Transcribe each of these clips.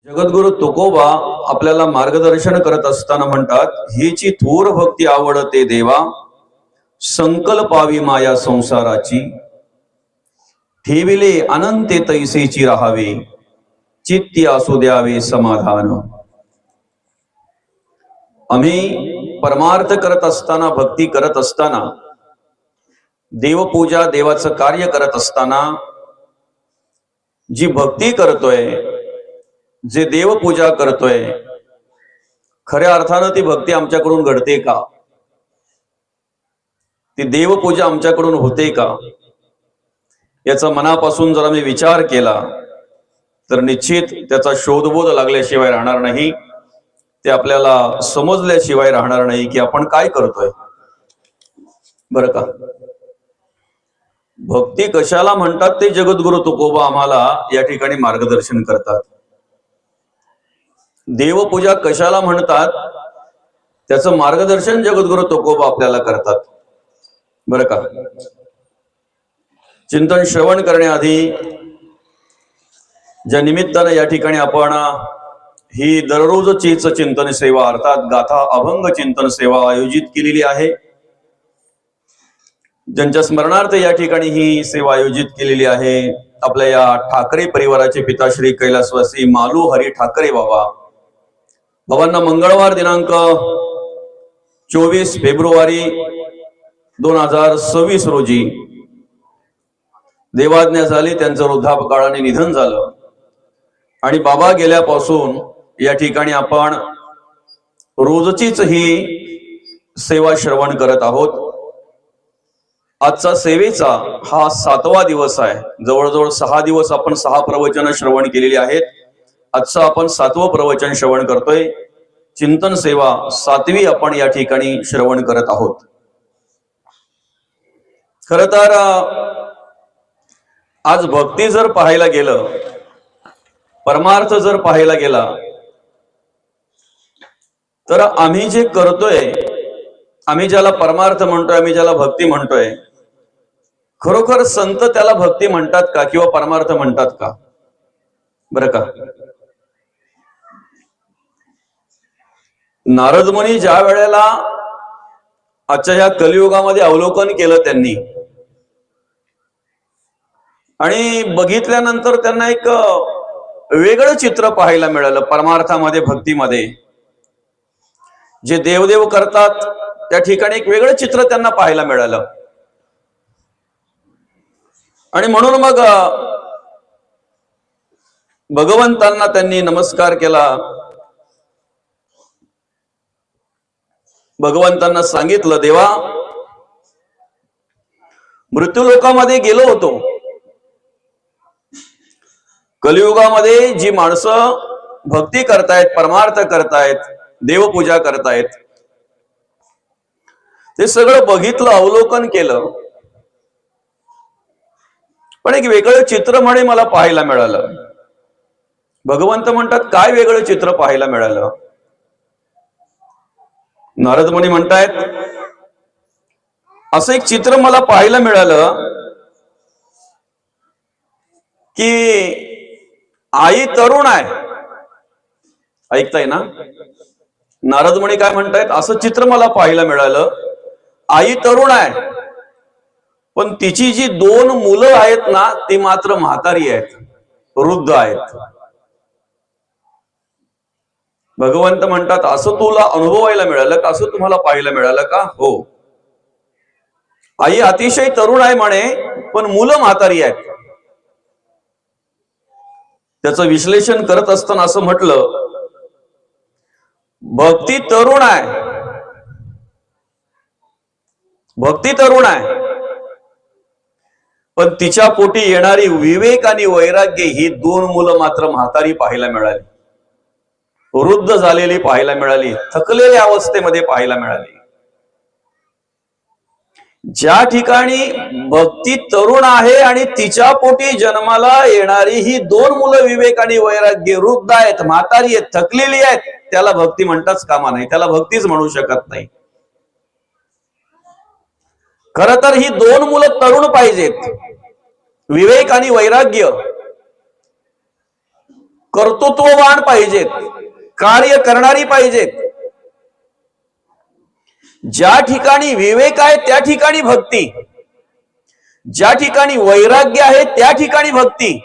जगद्गुरु तुकोबा आपल्याला मार्गदर्शन करत असताना म्हणतात, हीची थोर भक्ती आवडते देवा, संकल्पावी माया संसाराची, ठेविले अनंते तैसेची राहावे, चित्ती असू द्यावे समाधान. आम्ही परमार्थ करत असताना, भक्ती करत असताना, देवपूजा देवाचं कार्य करत असताना जी भक्ती करतोय, जे देवपूजा करतोय, खऱ्या अर्थानं ती भक्ती आमच्याकडून घडते का? ती देवपूजा आमच्याकडून होते का? याचा मनापासून जर आम्ही विचार केला तर निश्चित त्याचा शोधबोध लागल्याशिवाय राहणार नाही. ते आपल्याला समजल्याशिवाय राहणार नाही की आपण काय करतोय. बरं का? भक्ती कशाला म्हणतात ते जगद्गुरु तुकोबा आम्हाला या ठिकाणी मार्गदर्शन करतात. देवपूजा कशाला म्हणतात त्याचं मार्गदर्शन जगद्गुरु तुकोबा आपल्याला करतात. बरं का? चिंतन श्रवण करण्याआधी ज्या निमित्तानं या ठिकाणी आपण ही दररोजचीच चिंतन सेवा अर्थात गाथा अभंग चिंतन सेवा आयोजित केलेली आहे, ज्यांच्या स्मरणार्थ या ठिकाणी ही सेवा आयोजित केलेली आहे, आपल्या या ठाकरे परिवाराचे पिता श्री कैलासवासी मालू हरी ठाकरे बाबांना मंगळवार दिनांक 24 फेब्रुवारी 2026 रोजी देवाज्ञा झाली. त्यांचं वृद्धापकाळाने निधन झालं आणि बाबा गेल्यापासून या ठिकाणी आपण रोजचीच ही सेवा श्रवण करत आहोत. आजचा सेवेचा हा 7वा दिवस आहे. जवळजवळ 6 दिवस आपण 6 प्रवचन श्रवण केलेली आहेत. आजचं आपण 7वं प्रवचन श्रवण करतोय. चिंतन सेवा 7वी आपण या ठिकाणी श्रवण करत आहोत. खर तर आज भक्ती जर पाहायला गेलं, परमार्थ जर पाहायला गेला, तर आम्ही जे करतोय, आम्ही ज्याला परमार्थ म्हणतोय, आम्ही ज्याला भक्ती म्हणतोय, खरोखर संत त्याला भक्ती म्हणतात का किंवा परमार्थ म्हणतात का? बरं का? नारद मुनी ज्या वेळेला आजच्या या कलियुगामध्ये अवलोकन केलं त्यांनी आणि बघितल्यानंतर त्यांना एक वेगळं चित्र पाहायला मिळालं. परमार्थामध्ये, भक्तीमध्ये जे देवदेव करतात त्या ठिकाणी एक वेगळं चित्र त्यांना पाहायला मिळालं. आणि म्हणून मग भगवंतांना त्यांनी नमस्कार केला. भगवंतांना सांगितलं, देवा, मृत्यूलोकामध्ये गेलो होतो. कलियुगामध्ये जी माणसं भक्ती करतायत, परमार्थ करतायत, देवपूजा करतायत, ते सगळं बघितलं, अवलोकन केलं. पण एक वेगळं चित्र म्हणे मला पाहायला मिळालं. भगवंत म्हणतात, काय वेगळं चित्र पाहायला मिळालं? नारद मुनी म्हणतायत, असं एक चित्र मला पाहायला मिळालं की आई तरुण आहे. ऐकताय ना? नारद मुनी काय म्हणतायत? असं चित्र मला पाहायला मिळालं, आई तरुण आहे, पण तिची जी 2 मुलं आहेत ना, ती मात्र म्हातारी आहेत, वृद्ध आहेत. भगवंत म्हणतात, असं तुला अनुभवायला मिळालं का? असं तुम्हाला पाहायला मिळालं का? हो. आई अतिशय तरुण आहे म्हणे, पण मुलं म्हातारी आहेत. त्याचं विश्लेषण करत असताना असं म्हटलं, भक्ती तरुण आहे, भक्ती तरुण आहे, पण तिच्या पोटी येणारी विवेक आणि वैराग्य ही 2 मुलं मात्र म्हातारी पाहायला मिळाली, वृद्ध झालेली पाहायला मिळाली, थकलेल्या अवस्थेमध्ये पाहायला मिळाली. ज्या ठिकाणी भक्ती तरुण आहे आणि तिच्या पोटी जन्माला येणारी ही 2 मुलं विवेक आणि वैराग्य वृद्ध आहेत, म्हातारी आहेत, थकलेली आहेत, त्याला भक्ती म्हणताच कामा नाही. त्याला भक्तीच म्हणू शकत नाही. खर तर ही 2 मुलं तरुण पाहिजेत, विवेक आणि वैराग्य. कर्तृत्ववान पाहिजेत, कार्य करणारी पाहिजेत. ज्या ठिकाणी विवेक आहे त्या ठिकाणी भक्ती, ज्या ठिकाणी वैराग्य आहे त्या ठिकाणी भक्ती.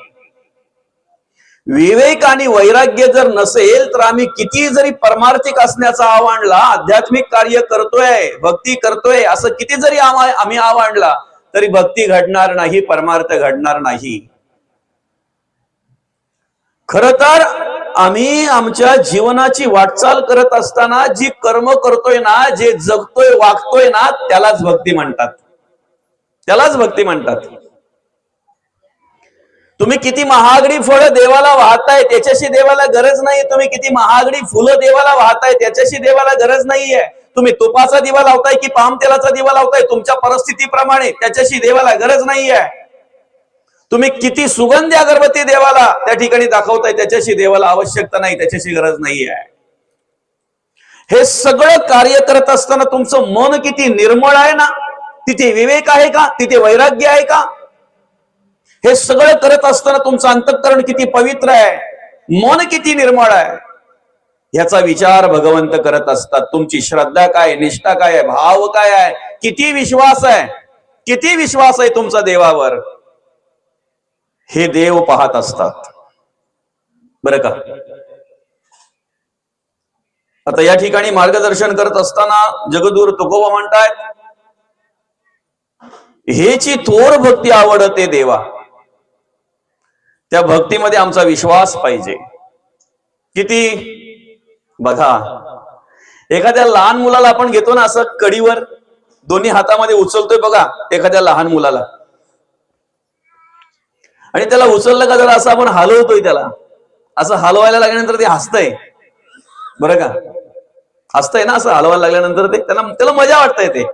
विवेक आणि वैराग्य जर नसेल तर आम्ही किती जरी परमार्थिक असण्याचा आव्हानला, आध्यात्मिक कार्य करतोय, भक्ती करतोय असं किती जरी आम्ही आव्हानला तरी भक्ती घडणार नाही, परमार्थ घडणार नाही. खर तर आम्ही आमच्या जीवनाची वाटचाल करत असताना जी कर्म करतोय ना, जे जगतोय वागतोय ना, त्यालाच भक्ती म्हणतात, त्यालाच भक्ती म्हणतात. तुम्ही किती महागडी फळं देवाला वाहताय त्याच्याशी देवाला गरज नाही. तुम्ही किती महागडी फुलं देवाला वाहताय त्याच्याशी देवाला गरज नाहीये. तुम्ही तुपाचा दिवा लावताय की पाम तेलाचा दिवा लावताय तुमच्या परिस्थितीप्रमाणे, त्याच्याशी देवाला गरज नाहीये. तुम्ही किती सुगंधी अगरबत्ती देवाला त्या ठिकाणी दाखवताय त्याच्याशी देवाला आवश्यकता नाही, त्याच्याशी गरज नाहीये. हे सगळं कार्य करत असताना तुमचं मन किती निर्मळ आहे ना, तिथे विवेक आहे का, तिथे वैराग्य आहे का? हे सगळं करत असताना तुमचं अंतःकरण किती पवित्र आहे, मन किती निर्मळ आहे, याचा विचार भगवंत करत असतात. तुमची श्रद्धा काय, निष्ठा काय आहे, भाव काय आहे, किती विश्वास आहे, किती विश्वास आहे तुमचा देवावर, हे देव पाहत असतात. बरं का? आता या ठिकाणी मार्गदर्शन करत असताना जगद्गुरु तुकोबा म्हणतायत, हेची थोर भक्ती आवडते देवा. त्या भक्तीमध्ये आमचा विश्वास पाहिजे. किती? बघा, एखाद्या लहान मुलाला आपण घेतो ना असं कडीवर दोन्ही हातामध्ये उचलतोय बघा, एखाद्या लहान मुलाला, आणि त्याला उचललं का जरा असं आपण हलवतोय, त्याला असं हलवायला लागल्यानंतर ते हसतंय. बरं का? हसतंय ना असं हलवायला लागल्यानंतर, ते त्याला मजा वाटतंय ते.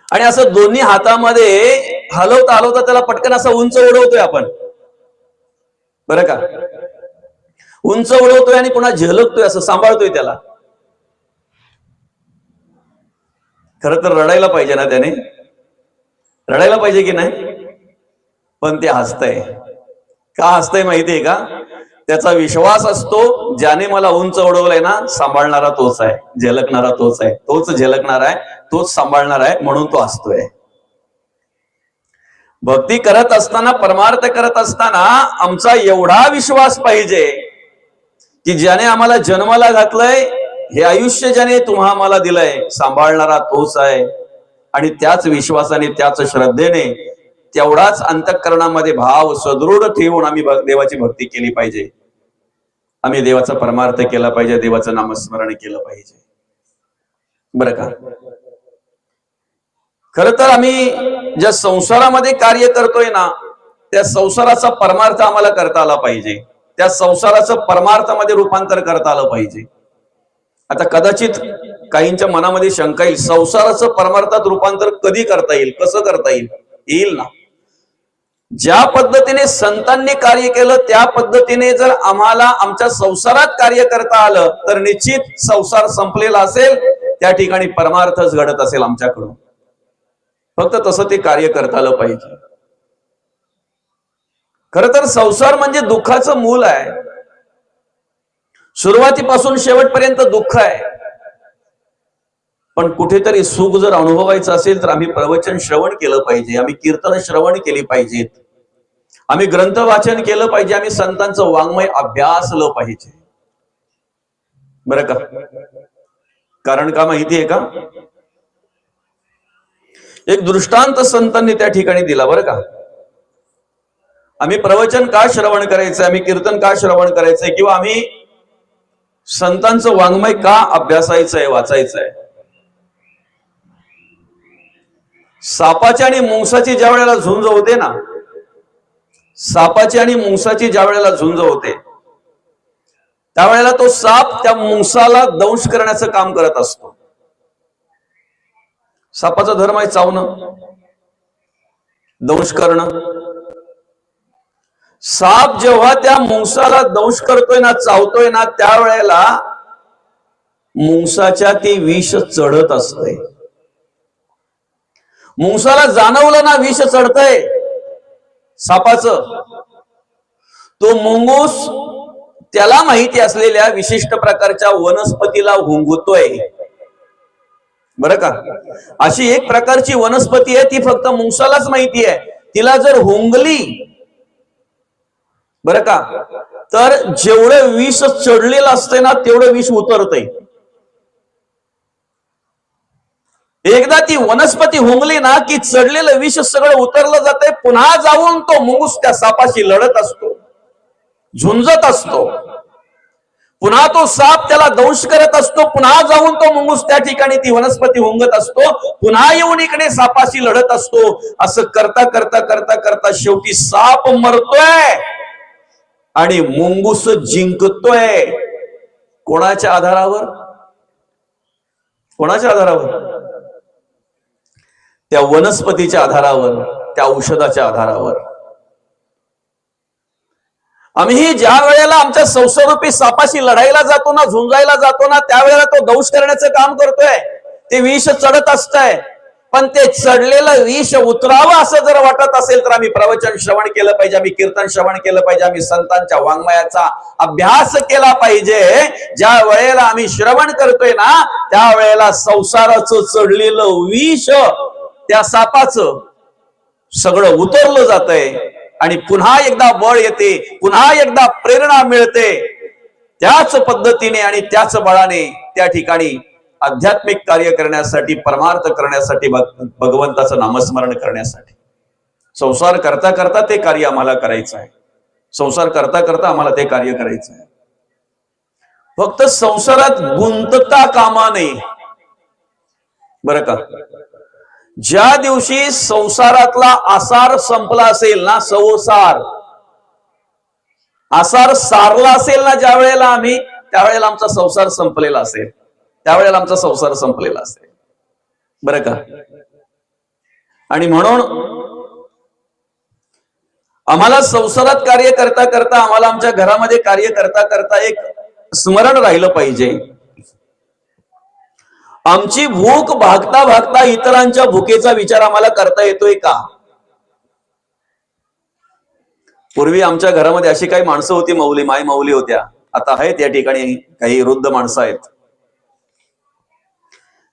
आणि असं दोन्ही हातामध्ये हलवता हलवता त्याला पटकन असं उंच उडवतोय आपण. बरं का? उंच उडवतोय आणि पुन्हा झलकतोय, असं सांभाळतोय त्याला. खरं तर रडायला पाहिजे ना त्याने, रडायला पाहिजे की नाही, पण ते हसतंय. का हसतंय माहितीये का? त्याचा विश्वास असतो, ज्याने मला उंच उडवलंय ना, सांभाळणारा तोच आहे, झलकणारा तोच आहे, तोच झलकणार आहे, तोच सांभाळणार आहे, म्हणून तो हसतोय. भक्ती करत असताना, परमार्थ करत असताना आमचा एवढा विश्वास पाहिजे की ज्याने आम्हाला जन्माला घातलंय, हे आयुष्य ज्याने तुम्हा आम्हाला दिलंय, सांभाळणारा तोच आहे. आणि त्याच विश्वासाने, त्याच श्रद्धेने, तेवढाच अंतःकरणामध्ये भाव सदृढ ठेवून आम्ही देवाची भक्ती केली पाहिजे. आम्ही देवाचा परमार्थ केला पाहिजे, देवाचं नामस्मरण केलं पाहिजे. बरं का? खर तर आम्ही ज्या संसारामध्ये कार्य करतोय ना, त्या संसाराचा परमार्थ आम्हाला करता आला पाहिजे, त्या संसाराचं परमार्थामध्ये रूपांतर करता आलं पाहिजे. आता कदाचित काहींच्या मनामध्ये शंका येईल, संसाराचं परमार्थात रूपांतर कधी करता येईल, कसं करता येईल? येईल ना. ज्या पद्धतीने संतांनी कार्य केलं त्या पद्धतीने जर आम्हाला आमच्या संसारात कार्य करता आलं तर निश्चित संसार संपलेला असेल, त्या ठिकाणी परमार्थच घडत असेल आमच्याकडून. फक्त तसं ते कार्य करता आलं पाहिजे. खरं तर संसार म्हणजे दुःखाचं मूल आहे. सुरुवातीपासून शेवटपर्यंत दुःख आहे. पण कुठेतरी सुख जर अनुभवायचं असेल तर आम्ही प्रवचन श्रवण केलं पाहिजे, आम्ही कीर्तन श्रवण केली पाहिजेत, आम्ही ग्रंथ वाचन केलं पाहिजे, आम्ही संतांचं वाङ्मय अभ्यासलं पाहिजे. बरं का? कारण का माहितीये का? एक दृष्टांत संतांनी त्या ठिकाणी दिला. बरं का? आम्ही प्रवचन का श्रवण करायचंय, आम्ही कीर्तन का श्रवण करायचंय, किंवा आम्ही संतांचं वाङ्मय का अभ्यासायचंय, वाचायचंय? सापाची आणि मुंगसाची ज्या वेळेला झुंज होते ना, सापाची आणि मुंगसाची ज्या वेळेला झुंज होते त्यावेळेला तो साप त्या मुंगसाला दंश करण्याचं काम करत असतो. सापाचा धर्म आहे चावणं, दंश करणं. साप जेव्हा त्या मुंगसाला दंश करतोय ना, चावतोय ना, त्यावेळेला मुंगसाच्या ती विष चढत असते. मुंगसाला जाणवलं ना विष चढतंय सापाचं, तो मुंगूस त्याला माहिती असलेल्या विशिष्ट प्रकारच्या वनस्पतीला हुंगतोय. बरं का, अशी एक प्रकारची वनस्पती आहे ती फक्त मुंगसालाच माहिती आहे. तिला जर हुंगली बरं का, तर जेवढं विष चढलेलं असते ना तेवढं विष उतरतंय. एकदा ती वनस्पती हुंगली ना की चढलेलं विष सगळं उतरलं जातंय. पुन्हा जाऊन तो मुंगूस त्या सापाशी लढत असतो, झुंजत असतो. पुन्हा तो साप त्याला दंश करत असतो. पुन्हा जाऊन तो मुंगूस त्या ठिकाणी ती वनस्पती हुंगत असतो. पुन्हा येऊन इकडे सापाशी लढत असतो. असं करता करता करता करता शेवटी साप मरतोय आणि मुंगूस जिंकतोय. कोणाच्या आधारावर? कोणाच्या आधारावर? त्या वनस्पतीच्या आधारावर, त्या औषधाच्या आधारावर. आम्ही ज्या वेळेला आमच्या संसारूपी सापाशी लढायला जातो ना, झुंजायला जातो ना, त्यावेळेला तो दंश करण्याचं काम करतोय. ते विष चढत असतंय, पण ते चढलेलं विष उतरावं असं जर वाटत असेल तर आम्ही प्रवचन श्रवण केलं पाहिजे, आम्ही कीर्तन श्रवण केलं पाहिजे, आम्ही संतांच्या वाङ्मयाचा अभ्यास केला पाहिजे. ज्या वेळेला आम्ही श्रवण करतोय ना त्यावेळेला संसाराचं चढलेलं विष त्या सापाचं सगळं उतरलं जातंय आणि पुन्हा एकदा बळ येते, पुन्हा एकदा प्रेरणा मिळते. त्याच पद्धतीने आणि त्याच बळाने त्या ठिकाणी आध्यात्मिक कार्य करण्यासाठी, परमार्थ करण्यासाठी, भगवंताचं नामस्मरण करण्यासाठी संसार करता करता ते कार्य आम्हाला करायचं आहे. संसार करता करता आम्हाला ते कार्य करायचं आहे. फक्त संसारात गुंतता कामा नये. बरं का, ज्या दिवशी संसारातला आसार संपला असेल ना, संसार आसार सारला असेल ना ज्या वेळेला आम्ही, त्यावेळेला आमचा संसार संपलेला असेल. त्यावेळेला आमचा संसार संपलेला असेल. बरं का, आणि म्हणून आम्हाला संसारात कार्य करता करता, आम्हाला आमच्या घरामध्ये कार्य करता करता एक स्मरण राहिलं पाहिजे. आमची भूक भागता भागता इतरांच्या भुकेचा विचार आम्हाला करता येतोय का? पूर्वी आमच्या घरामध्ये अशी काही माणसं होती, माऊली, माय माऊली होत्या. आता आहेत या ठिकाणी काही वृद्ध माणसं आहेत.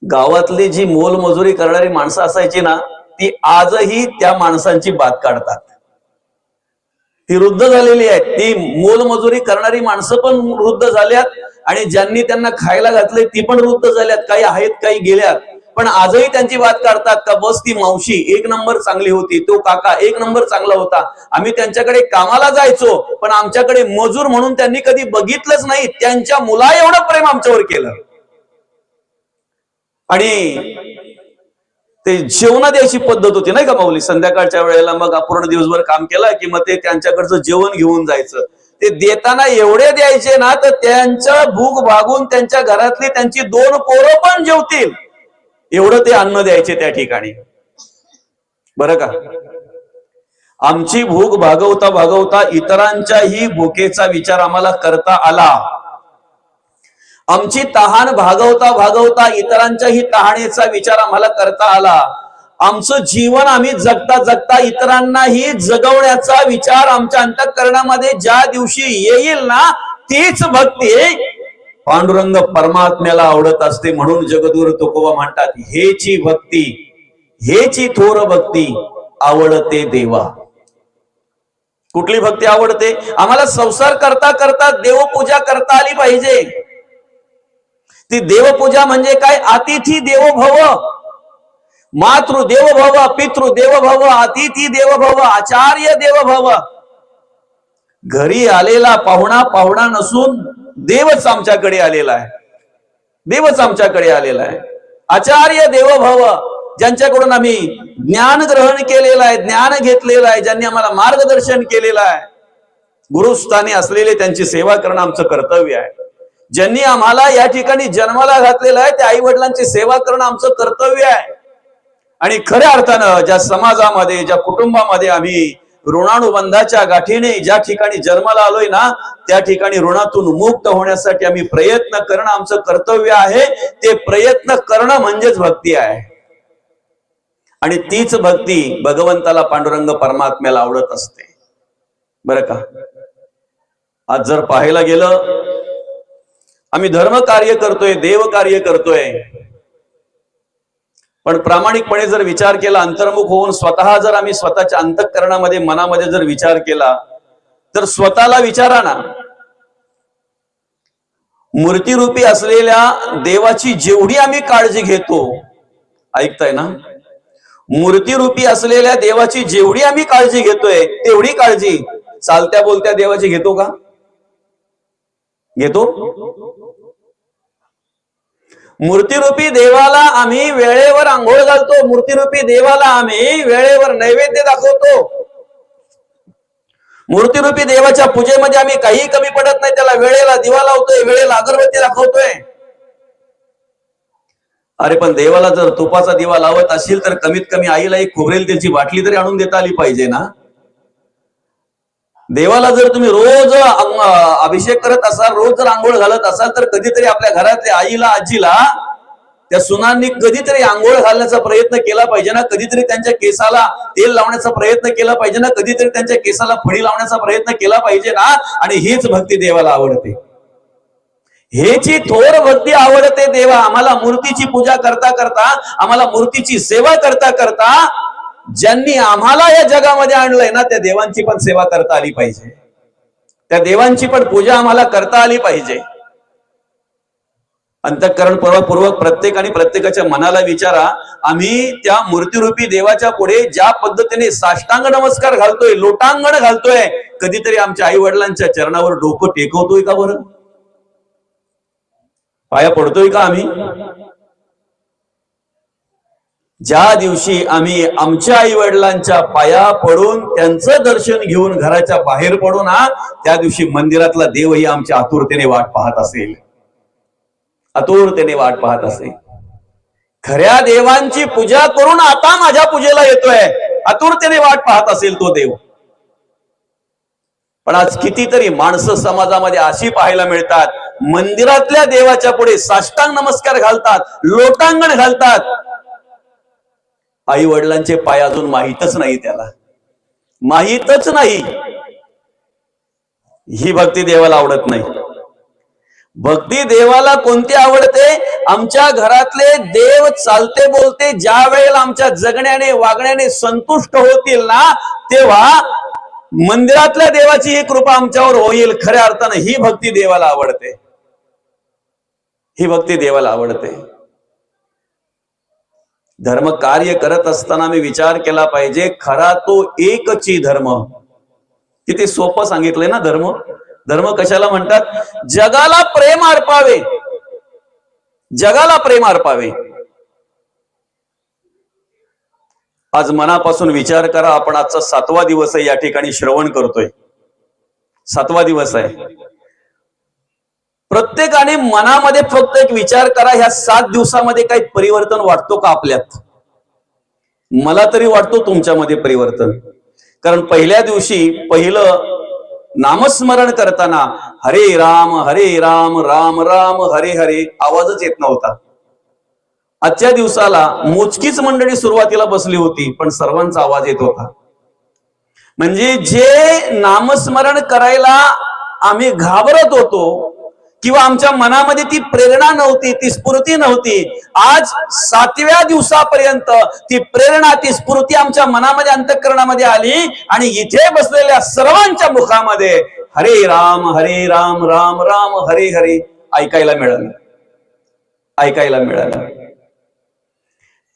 गावातली जी मोलमजुरी करणारी माणसं असायची ना, ती आजही त्या माणसांची बात काढतात. ती वृद्ध झालेली आहेत. ती मोलमजुरी करणारी माणसं पण वृद्ध झाल्यात आणि ज्यांनी त्यांना खायला घातले ती पण वृद्ध झाल्यात. काही आहेत, काही गेल्यात, पण आजही त्यांची बात काढतात का बस ती मावशी एक नंबर चांगली होती, तो काका एक नंबर चांगला होता, आम्ही त्यांच्याकडे कामाला जायचो पण आमच्याकडे मजूर म्हणून त्यांनी कधी बघितलंच नाही, त्यांच्या मुला एवढं प्रेम आमच्यावर केलं. आणि ते जेवणा द्यायची पद्धत होती नाही का माऊली, संध्याकाळच्या वेळेला मग अपूर्ण दिवसभर काम केला की मग ते त्यांच्याकडचं जेवण घेऊन जायचं. ते देताना एवढे द्यायचे ना तर त्यांच्या भूक भागून त्यांच्या घरातली त्यांची 2 पोरं पण जेवतील एवढं ते अन्न द्यायचे त्या ठिकाणी. बरं का, आमची भूक भागवता भागवता इतरांच्याही भुकेचा विचार आम्हाला करता आला. आमची तहान भागवता भागवता इतरांच्याही तहानेचा विचार आम्हाला करता आला. आमचं जीवन आम्ही जगता जगता इतरांनाही जगवण्याचा विचार आमच्या अंतःकरणामध्ये ज्या दिवशी येईल ना, तीच भक्ती पांडुरंग परमात्म्याला आवडत असते. म्हणून जगद्गुरु तुकोबा म्हणतात, हेची भक्ती, हेची थोर भक्ती आवडते देवा. कुठली भक्ती आवडते? आम्हाला संसार करता करता देवपूजा करता आली पाहिजे. ती देवपूजा म्हणजे काय? अतिथी देवो भव, मातृ देव भव, पितृ देव भव, अतिथी देव भव, आचार्य देव भव. घरी आलेला पाहुणा पाहुणा नसून देवच आमच्याकडे आलेला आहे. देवच आमच्याकडे आलेला आहे. आचार्य देव भव, ज्यांच्याकडून आम्ही ज्ञान ग्रहण केलेलं आहे, ज्ञान घेतलेलं आहे, ज्यांनी आम्हाला मार्गदर्शन केलेलं आहे, गुरुस्थानी असलेले त्यांची सेवा करणं आमचं कर्तव्य आहे. ज्यांनी आम्हाला या ठिकाणी जन्माला घातलेलं आहे त्या आई वडिलांची सेवा करणं आमचं कर्तव्य आहे. आणि खऱ्या अर्थानं ज्या समाजामध्ये, ज्या कुटुंबामध्ये आम्ही ऋणानुबंधाच्या गाठीने ज्या ठिकाणी जन्माला आलोय ना, त्या ठिकाणी ऋणातून मुक्त होण्यासाठी आम्ही प्रयत्न करणं आमचं कर्तव्य आहे. ते प्रयत्न करणं म्हणजेच भक्ती आहे. आणि तीच भक्ती भगवंताला, पांडुरंग परमात्म्याला आवडत असते. बरं का, आज जर पाहायला गेलं, आम्ही धर्म कार्य करतोय, देव कार्य करतोय, पण प्रामाणिकपणे जर विचार केला, अंतर्मुख होऊन स्वतः जर आम्ही स्वतःच्या अंतःकरणामध्ये मनामध्ये जर विचार केला, तर स्वतःला विचारा ना, मूर्तीरूपी असलेल्या देवाची जेवढी आम्ही काळजी घेतो, ऐकताय ना, मूर्तीरूपी असलेल्या देवाची जेवढी आम्ही काळजी घेतोय तेवढी काळजी चालत्या बोलत्या देवाची घेतो का? घेतो? मूर्तीरूपी देवाला आम्ही वेळेवर आंघोळ घालतो, मूर्तीरूपी देवाला आम्ही वेळेवर नैवेद्य दाखवतो, मूर्तीरूपी देवाच्या पूजेमध्ये आम्ही काही कमी पडत नाही, त्याला वेळेला दिवा लावतोय, वेळेला अगरबत्ती दाखवतोय. अरे पण देवाला जर तुपाचा दिवा लावत असेल तर कमीत कमी आईला एक खोबरेल त्याची बाटली तरी आणून देता आली पाहिजे ना. देवाला जर तुम्ही रोज अभिषेक करत असाल, रोज जर आंघोळ घालत असाल, तर कधीतरी आपल्या घरातल्या आईला, आजीला, त्या सुनांनी कधीतरी आंघोळ घालण्याचा प्रयत्न केला पाहिजे ना, कधीतरी त्यांच्या केसाला तेल लावण्याचा प्रयत्न केला पाहिजे ना, कधीतरी त्यांच्या केसाला फळी लावण्याचा प्रयत्न केला पाहिजे ना. आणि हीच भक्ती देवाला आवडते, हेची थोर भक्ती आवडते देवा. आम्हाला मूर्तीची पूजा करता करता, आम्हाला मूर्तीची सेवा करता करता ज्यांनी आम्हाला या जगामध्ये आणलंय ना, त्या देवांची पण सेवा करता आली पाहिजे, त्या देवांची पण पूजा आम्हाला करता आली पाहिजे. अंतःकरणपूर्वक प्रत्येकाने प्रत्येकाच्या मनाला विचारा, आम्ही त्या मूर्तीरूपी देवाच्या पुढे ज्या पद्धतीने साष्टांग नमस्कार घालतोय, लोटांगण घालतोय, कधीतरी आमच्या आई वडिलांच्या चरणावर डोकं टेकवतोय का बरं? पाया पडतोय का आम्ही? ज्या दिवशी आम्ही आमच्या आई वडिलांच्या पाया पडून त्यांचं दर्शन घेऊन घराच्या बाहेर पडू ना, त्या दिवशी मंदिरातला देवही आमच्या आतुरतेने वाट पाहत असेल, आतुरतेने वाट पाहत असेल. खऱ्या देवांची पूजा करून आता माझ्या पूजेला येतोय, आतुरतेने वाट पाहत असेल तो देव. पण आज कितीतरी माणसं समाजामध्ये अशी पाहायला मिळतात, मंदिरातल्या देवाच्या पुढे साष्टांग नमस्कार घालतात, लोटांगण घालतात, आई वडिलांचे पाय अजून माहीतच नाही, त्याला माहीतच नाही. ही भक्ती देवाला आवडत नाही. भक्ती देवाला कोणती आवडते? आमच्या घरातले देव चालते बोलते ज्या वेळेला आमच्या जगण्याने वागण्याने संतुष्ट होतील ना, तेव्हा मंदिरातल्या देवाची ही कृपा आमच्यावर होईल. खऱ्या अर्थाने ही भक्ती देवाला आवडते, ही भक्ती देवाला आवडते. धर्म कार्य करत असताना मी विचार केला पाहिजे, खरा तो एकची धर्म. किती सोपं सांगितलंय ना धर्म. धर्म कशाला म्हणतात? जगाला प्रेम अर्पावे, जगाला प्रेम अर्पावे. आज मनापासून विचार करा, आपण आजचा 7वा दिवस आहे, या ठिकाणी श्रवण करतोय, 7वा दिवस आहे. प्रत्येकाने मनामध्ये फक्त एक विचार करा, ह्या 7 दिवसामध्ये काही परिवर्तन वाटतो का आपल्यात? मला तरी वाटतो तुमच्यामध्ये परिवर्तन. कारण पहिल्या दिवशी पहिलं नामस्मरण करताना हरे राम राम राम हरे हरे आवाजच येत नव्हता. आजच्या दिवसाला मोजकीच मंडळी सुरुवातीला बसली होती, पण सर्वांचा आवाज येत होता. म्हणजे जे नामस्मरण करायला आम्ही घाबरत होतो किंवा आमच्या मनामध्ये ती प्रेरणा नव्हती, ती स्फूर्ती नव्हती, आज 7व्या दिवसापर्यंत ती प्रेरणा, ती स्फूर्ती आमच्या मनामध्ये, अंतःकरणामध्ये आली आणि इथे बसलेल्या सर्वांच्या मुखामध्ये हरे राम राम राम हरे हरे ऐकायला मिळालं, ऐकायला मिळालं.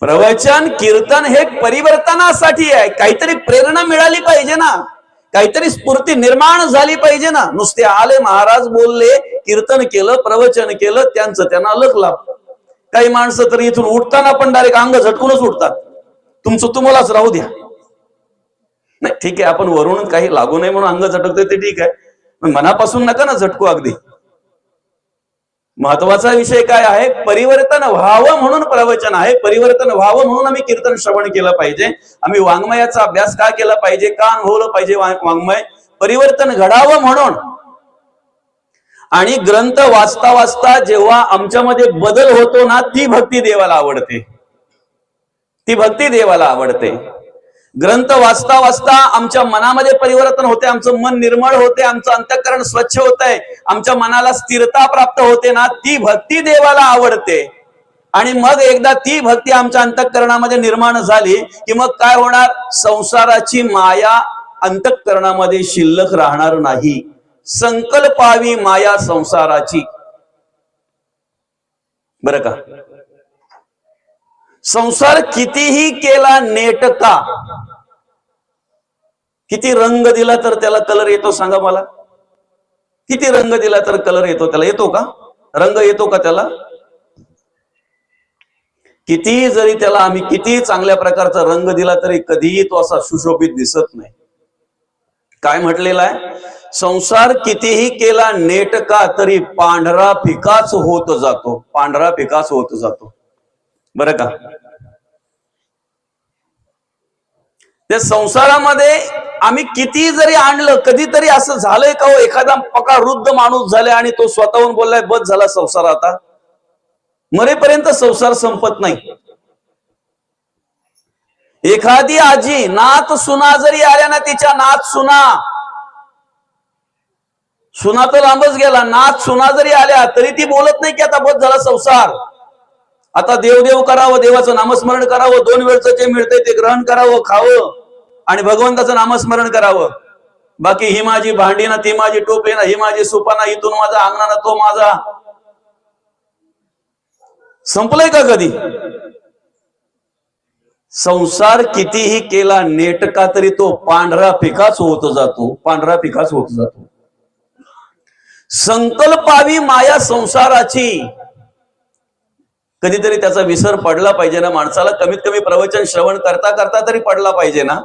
प्रवचन कीर्तन हे परिवर्तनासाठी आहे. काहीतरी प्रेरणा मिळाली पाहिजे ना, काहीतरी स्फूर्ती निर्माण झाली पाहिजे ना. नुसते आले, महाराज बोलले, कीर्तन केलं, प्रवचन केलं, त्यांचं त्यांना लखला. काही माणसं तर इथून उठताना पण डायरेक्ट अंग झटकूनच उठतात. तुमचं तुम्हालाच राहू द्या. नाही ठीक आहे, आपण वरून काही लागू नये म्हणून अंग झटकतोय ते ठीक आहे, पण मनापासून नका ना झटकू. अगदी महत्वाचा विषय काय आहे? परिवर्तन व्हावं म्हणून प्रवचन आहे, परिवर्तन व्हावं म्हणून आम्ही कीर्तन श्रवण केलं पाहिजे. आम्ही वाङ्मयाचा अभ्यास का केला पाहिजे, का अनुभवलं पाहिजे वाङ्मय? परिवर्तन घडावं म्हणून. आणि ग्रंथ वाचता वाचता जेव्हा आमच्यामध्ये बदल होतो ना, ती भक्ती देवाला आवडते, ती भक्ती देवाला आवडते. ग्रंथ वाचता वाचता आमच्या मनामध्ये परिवर्तन होते, आमचं मन निर्मळ होते, आमचं अंतःकरण स्वच्छ होत आहे, आमच्या मनाला स्थिरता प्राप्त होते ना, ती भक्ती देवाला आवडते. आणि मग एकदा ती भक्ती आमच्या अंतःकरणामध्ये निर्माण झाली की मग काय होणार, संसाराची माया अंतःकरणामध्ये शिल्लक राहणार नाही. संकल्पावी माया संसाराची. बरं का, संसार कितीही केला नेटका, किती रंग दिला तर त्याला कलर येतो सांगा मला? किती रंग दिला तर कलर येतो त्याला? येतो का रंग? येतो का त्याला? किती जरी त्याला आम्ही किती चांगल्या प्रकारचा रंग दिला तरी कधीही तो असा सुशोभित दिसत नाही. काय म्हटलेलं आहे? संसार कितीही केला नेटका तरी पांढरा फिकाच होत जातो. पांढरा फिकाच होत जातो. बरं का, त्या संसारामध्ये आम्ही किती जरी आणलं, कधीतरी असं झालंय का हो, एखादा पका वृद्ध माणूस झालाय आणि तो स्वतःहून बोललाय बस झाला संसार आता, मरेपर्यंत संसार संपत नाही. एखादी आजी नात सुना जरी आल्या ना, तिच्या नात सुना तर लांबच गेला, नात सुना जरी आल्या तरी ती बोलत नाही की आता बस झाला संसार, आता देवदेव करावं, देवाचं नामस्मरण करावं, 2 वेळचं जे मिळतंय ते ग्रहण करावं, खावं आणि भगवंताचं नामस्मरण करावं. बाकी ही माझी भांडी ना, ती माझी टोपी ना, ही माझी सुपाना, इथून माझा अंगणा ना, तो माझा. संपलंय का कधी? संसार कितीही केला नेटका तरी तो पांढरा फिकाच होत जातो. पांढरा फिकाच होत जातो. संकल्पावी माया संसाराची. कधीतरी त्याचा विसर पडला पाहिजे ना माणसाला. कमीत कमी प्रवचन श्रवण करता करता तरी पडला पाहिजे ना,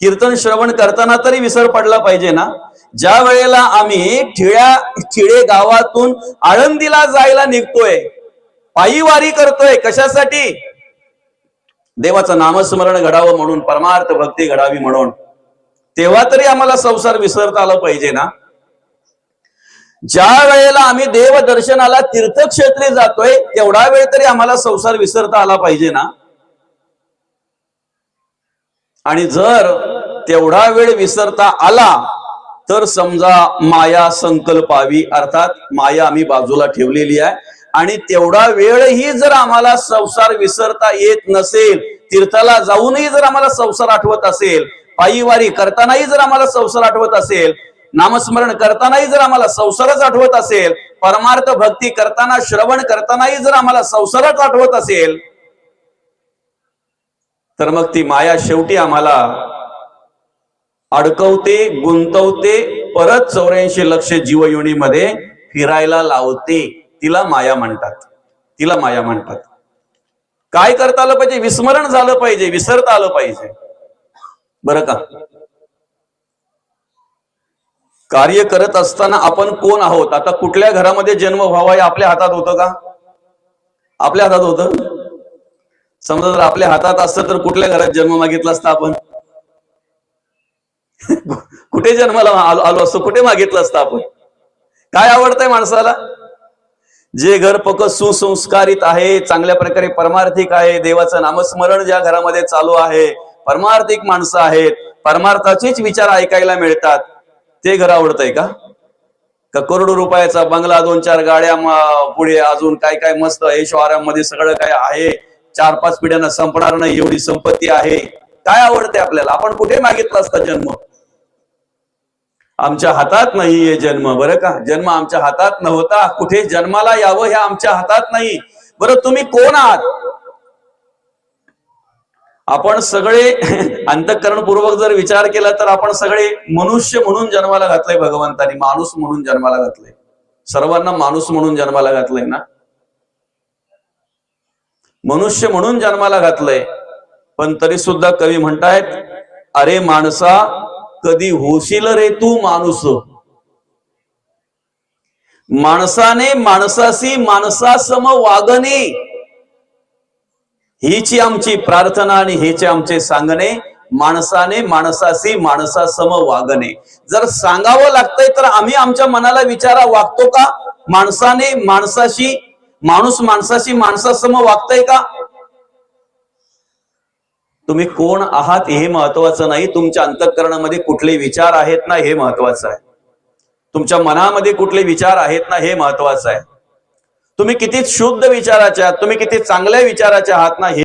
कीर्तन श्रवण करताना तरी विसर पडला पाहिजे ना. ज्या वेळेला आम्ही ठिळे गावातून आळंदीला जायला निघतोय, पायी वारी करतोय, कशासाठी? देवाचं नामस्मरण घडावं म्हणून, परमार्थ भक्ती घडावी म्हणून. तेव्हा तरी आम्हाला संसार विसरता आला पाहिजे ना. ज्या वेळेला आम्ही देव दर्शनाला तीर्थक्षेत्री जातोय तेवढा वेळ तरी आम्हाला संसार विसरता आला पाहिजे ना. आणि जर तेवढा वेळ विसरता आला तर समजा माया संकल्पावी, अर्थात माया आम्ही बाजूला ठेवलेली आहे. आणि तेवढा वेळही जर आम्हाला संसार विसरता येत नसेल, तीर्थाला जाऊनही जर आम्हाला संसार आठवत असेल, पायी वारी करतानाही जर आम्हाला संसार आठवत असेल, नामस्मरण करतानाही जर आम्हाला संसारच आठवत असेल, परमार्थ भक्ती करताना श्रवण करतानाही जर आम्हाला संसारच आठवत असेल, तर मग ती माया शेवटी आम्हाला अडकवते, गुंतवते, परत 84 लक्ष जीवयोनीमध्ये फिरायला लावते. तिला माया म्हणतात. तिला माया म्हणतात. काय करता आलं पाहिजे? विस्मरण झालं पाहिजे, विसरता आलं पाहिजे. बरं का, कार्य करत असताना आपण कोण आहोत, आता कुठल्या घरामध्ये जन्म व्हावा हे आपल्या हातात होतं का? आपल्या हातात होतं? समजा जर आपल्या हातात असतं तर कुठल्या घरात जन्म मागितला असता आपण? कुठे जन्माला आलो असतो? कुठे मागितलं असतं आपण? काय आवडतंय माणसाला? जे घर पक्क सुसंस्कारित आहे, चांगल्या प्रकारे परमार्थिक आहे, देवाचं नामस्मरण ज्या घरामध्ये चालू आहे, परमार्थिक माणसं आहेत, परमार्थाचेच विचार ऐकायला मिळतात, ते घर आवडतंय का? करोडो रुपयाचा बंगला, 2-4 गाड्या, पुढे अजून काय काय मस्त ऐशो आराममध्ये सगळं काय आहे, 4-5 पिढ्यांना संपणार नाही एवढी संपत्ती आहे, काय आवडते आपल्याला? आपण कुठे मागितला असता जन्म? आमच्या हातात नाहीये जन्म. बरं का, जन्म आमच्या हातात नव्हता. कुठे जन्माला यावं हे आमच्या हातात नाही. बरं, तुम्ही कोण आहात? आपण सगळे अंतःकरणपूर्वक जर विचार केला तर आपण सगळे मनुष्य म्हणून जन्माला घातलंय भगवंतानी, माणूस म्हणून जन्माला घातलंय. सर्वांना माणूस म्हणून जन्माला घातलंय ना, मनुष्य म्हणून जन्माला घातलंय. पण तरी सुद्धा कवी म्हणतायत, अरे माणसा कधी होशील रे तू माणूस. माणसाने माणसाशी माणसासम वागणे हीची आमची प्रार्थना आणि हेचे आमचे सांगणे. माणसाने माणसाशी माणसासम वागणे. जर सांगावं लागतंय तर आम्ही आमच्या मनाला विचारा, वागतो का? माणसाने माणसाशी, माणूस माणसाशी माणसासम वागतय का? तुम्ही कोण आहात हे महत्वाचं नाही, तुमच्या अंतःकरणामध्ये कुठले विचार आहेत ना हे महत्वाचं आहे. तुमच्या मनामध्ये कुठले विचार आहेत ना हे महत्वाचं आहे. तुम्ही किती शुद्ध विचाराचे आहात, तुम्ही किती चांगल्या विचाराचे आहात ना हे